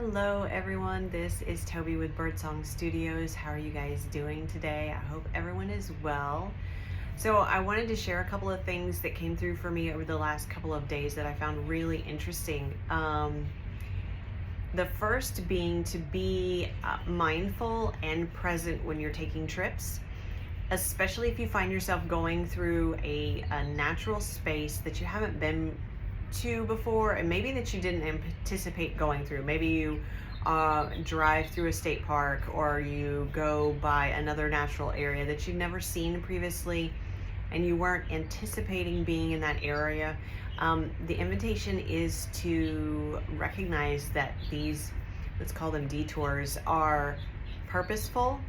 Hello everyone, this is Toby with Birdsong Studios. How are you guys doing today? I hope everyone is well. So I wanted to share a couple of things that came through for me over the last couple of days that I found really interesting. The first being to be mindful and present when you're taking trips, especially if you find yourself going through a natural space that you haven't been to before, and maybe that you didn't anticipate going through. Maybe you drive through a state park, or you go by another natural area that you've never seen previously and you weren't anticipating being in that area. The invitation is to recognize that these, let's call them detours, are purposeful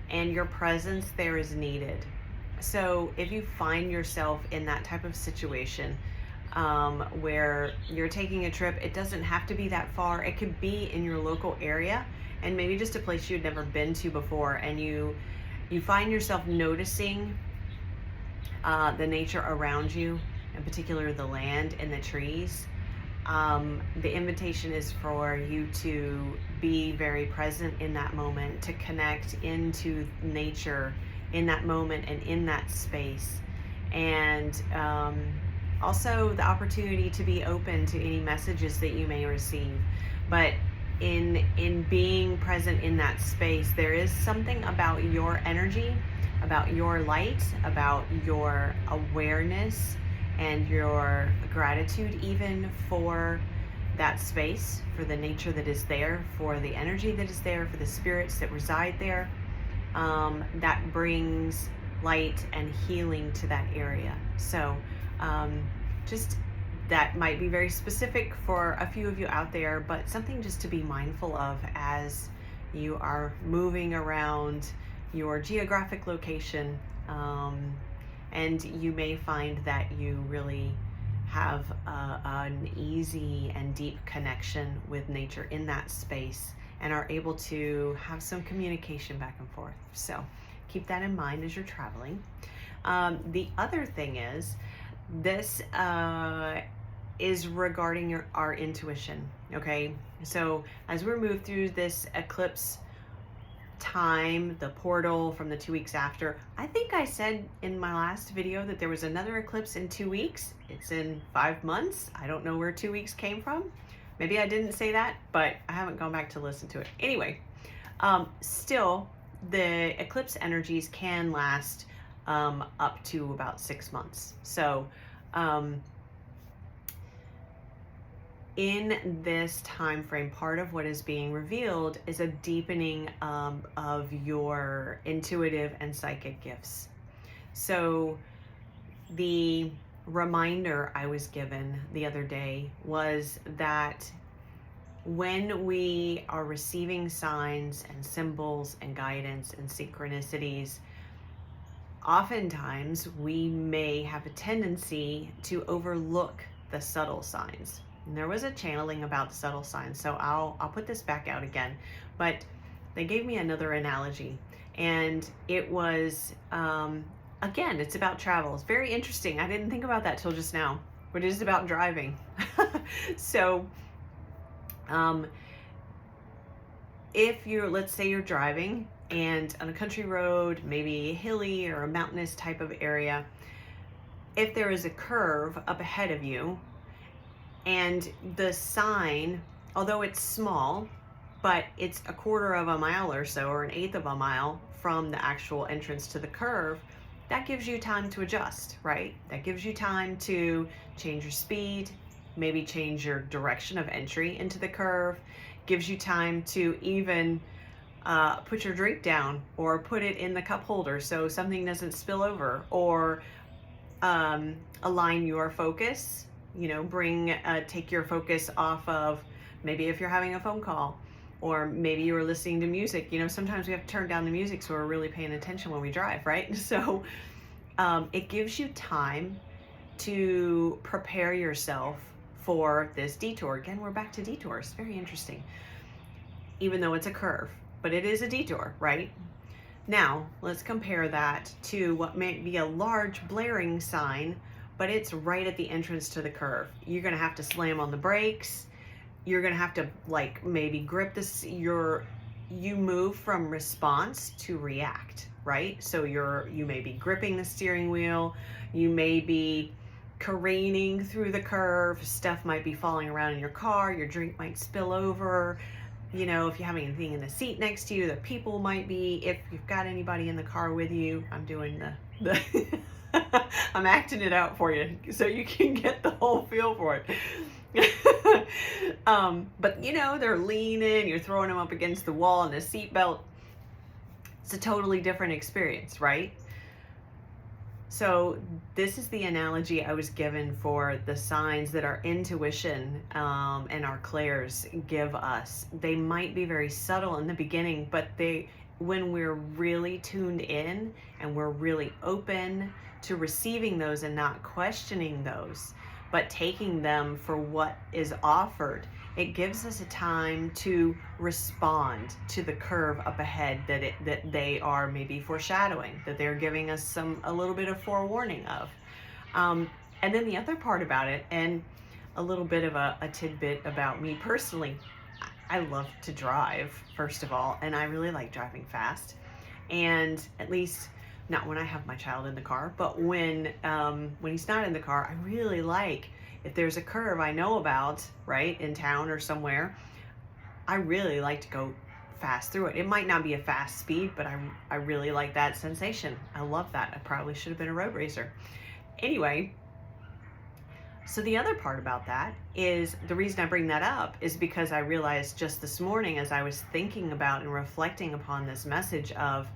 and your presence there is needed. So if you find yourself in that type of situation, where you're taking a trip, it doesn't have to be that far. It could be in your local area and maybe just a place you'd never been to before, and you find yourself noticing the nature around you, in particular the land and the trees. The invitation is for you to be very present in that moment, to connect into nature in that moment and in that space. And also the opportunity to be open to any messages that you may receive. But in being present in that space, there is something about your energy, about your light, about your awareness and your gratitude even for that space, for the nature that is there, for the energy that is there, for the spirits that reside there, that brings light and healing to that area. So just that might be very specific for a few of you out there, but something just to be mindful of as you are moving around your geographic location. And you may find that you really have an easy and deep connection with nature in that space and are able to have some communication back and forth. So keep that in mind as you're traveling. The other thing is, this is regarding our intuition, okay? So as we move through this eclipse time, the portal from the 2 weeks after, I think I said in my last video that there was another eclipse in 2 weeks. It's in 5 months. I don't know where 2 weeks came from. Maybe I didn't say that, but I haven't gone back to listen to it. Anyway, still, the eclipse energies can last up to about 6 months. So in this time frame, part of what is being revealed is a deepening of your intuitive and psychic gifts. So the reminder I was given the other day was that when we are receiving signs and symbols and guidance and synchronicities, oftentimes we may have a tendency to overlook the subtle signs. And there was a channeling about the subtle signs, so I'll put this back out again. But they gave me another analogy, and it was, again, it's about travel. It's very interesting. I didn't think about that till just now, but it is about driving. So if you're, let's say you're driving and on a country road, maybe a hilly or a mountainous type of area, if there is a curve up ahead of you, and the sign, although it's small, but it's a quarter of a mile or so, or an eighth of a mile from the actual entrance to the curve, that gives you time to adjust, right? That gives you time to change your speed, maybe change your direction of entry into the curve, gives you time to even put your drink down or put it in the cup holder so something doesn't spill over, or align your focus, take your focus off of, maybe if you're having a phone call, or maybe you were listening to music. Sometimes we have to turn down the music so we're really paying attention when we drive, right? So it gives you time to prepare yourself for this detour. Again, we're back to detours. Very interesting. Even though it's a curve, but it is a detour, right? Now, let's compare that to what may be a large blaring sign, but it's right at the entrance to the curve. You're going to have to slam on the brakes. you're gonna have to like maybe grip this, you move from response to react, right? So you may be gripping the steering wheel, you may be careening through the curve, stuff might be falling around in your car, your drink might spill over, you know, if you have anything in the seat next to you, the people might be, if you've got anybody in the car with you. I'm doing the I'm acting it out for you so you can get the whole feel for it. But you know, they're leaning, you're throwing them up against the wall in a seatbelt. It's a totally different experience, right? So this is the analogy I was given for the signs that our intuition and our clairs give us. They might be very subtle in the beginning, but when we're really tuned in and we're really open to receiving those and not questioning those, but taking them for what is offered, it gives us a time to respond to the curve up ahead that they are maybe foreshadowing, that they're giving us a little bit of forewarning of. And then the other part about it, and a little bit of a tidbit about me personally, I love to drive, first of all, and I really like driving fast. And at least not when I have my child in the car, but when he's not in the car, I really like, if there's a curve I know about, right, in town or somewhere, I really like to go fast through it. It might not be a fast speed, but I really like that sensation. I love that. I probably should have been a road racer. Anyway, so the other part about that is, the reason I bring that up is because I realized just this morning, as I was thinking about and reflecting upon this message of,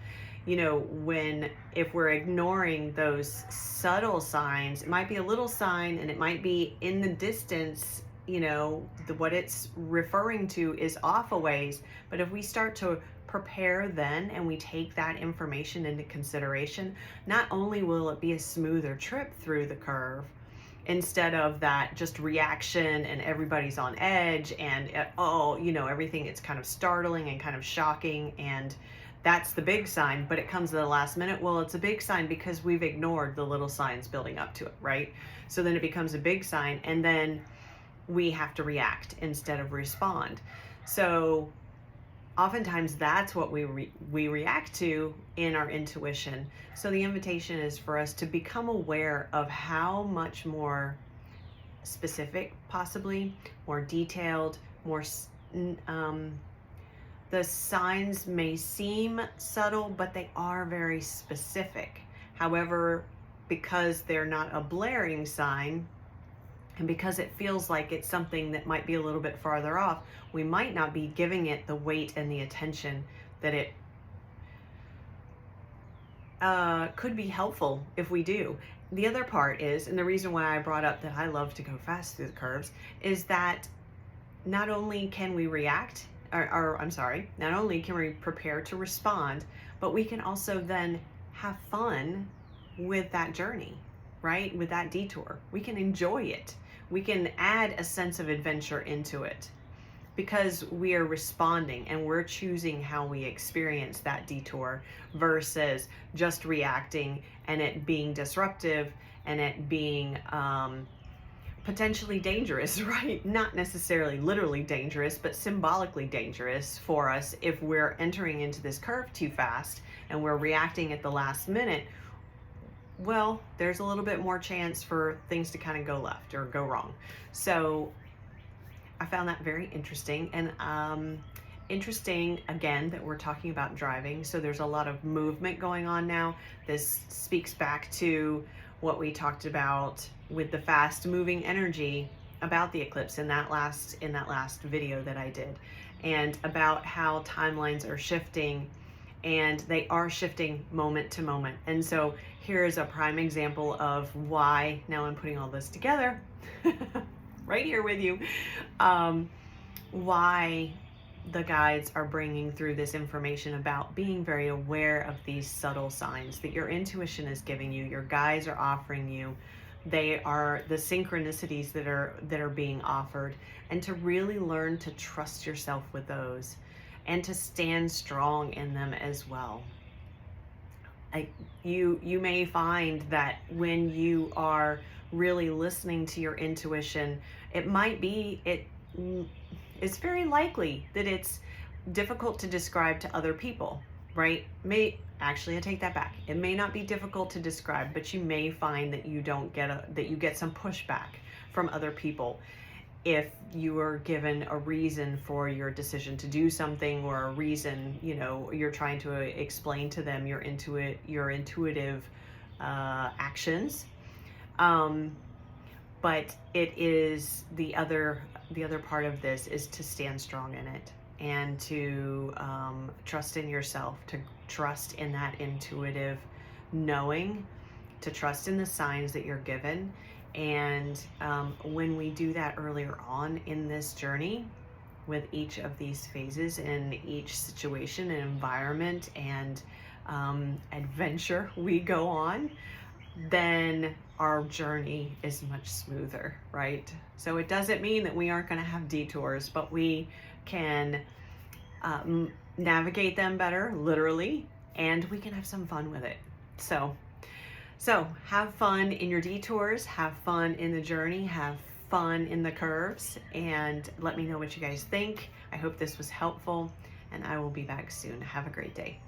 you know, if we're ignoring those subtle signs, it might be a little sign and it might be in the distance, you know, what it's referring to is off a ways. But if we start to prepare then and we take that information into consideration, not only will it be a smoother trip through the curve, instead of that just reaction and everybody's on edge and oh, you know, everything, it's kind of startling and kind of shocking, and that's the big sign, but it comes at the last minute. Well, it's a big sign because we've ignored the little signs building up to it, right? So then it becomes a big sign, and then we have to react instead of respond. So oftentimes that's what we react to in our intuition. So the invitation is for us to become aware of how much more specific, possibly more detailed, more the signs may seem subtle, but they are very specific. However, because they're not a blaring sign, and because it feels like it's something that might be a little bit farther off, we might not be giving it the weight and the attention that it could be helpful if we do. The other part is, and the reason why I brought up that I love to go fast through the curves, is that not only can we react, not only can we prepare to respond, but we can also then have fun with that journey, right? With that detour. We can enjoy it. We can add a sense of adventure into it because we are responding and we're choosing how we experience that detour versus just reacting and it being disruptive and it being potentially dangerous, right? Not necessarily literally dangerous, but symbolically dangerous for us if we're entering into this curve too fast and we're reacting at the last minute. Well, there's a little bit more chance for things to kind of go left or go wrong. So I found that very interesting, and interesting again that we're talking about driving. So there's a lot of movement going on now. This speaks back to what we talked about with the fast moving energy about the eclipse in that last video that I did, and about how timelines are shifting, and they are shifting moment to moment. And so here is a prime example of why, now I'm putting all this together right here with you, why the guides are bringing through this information about being very aware of these subtle signs that your intuition is giving you, your guides are offering you. They are the synchronicities that are being offered, and to really learn to trust yourself with those and to stand strong in them as well. You may find that when you are really listening to your intuition, it might be it's very likely that it's difficult to describe to other people, right? I take that back. It may not be difficult to describe, but you may find that you don't get that you get some pushback from other people if you are given a reason for your decision to do something, or a reason, you're trying to explain to them your intuitive actions. But it is the other part of this is to stand strong in it, and to trust in yourself, to trust in that intuitive knowing, to trust in the signs that you're given. And when we do that earlier on in this journey, with each of these phases, in each situation and environment and adventure we go on, then our journey is much smoother, right? So it doesn't mean that we aren't going to have detours, but we can navigate them better, literally, and we can have some fun with it. So have fun in your detours, have fun in the journey, have fun in the curves, and let me know what you guys think. I hope this was helpful, and I will be back soon. Have a great day.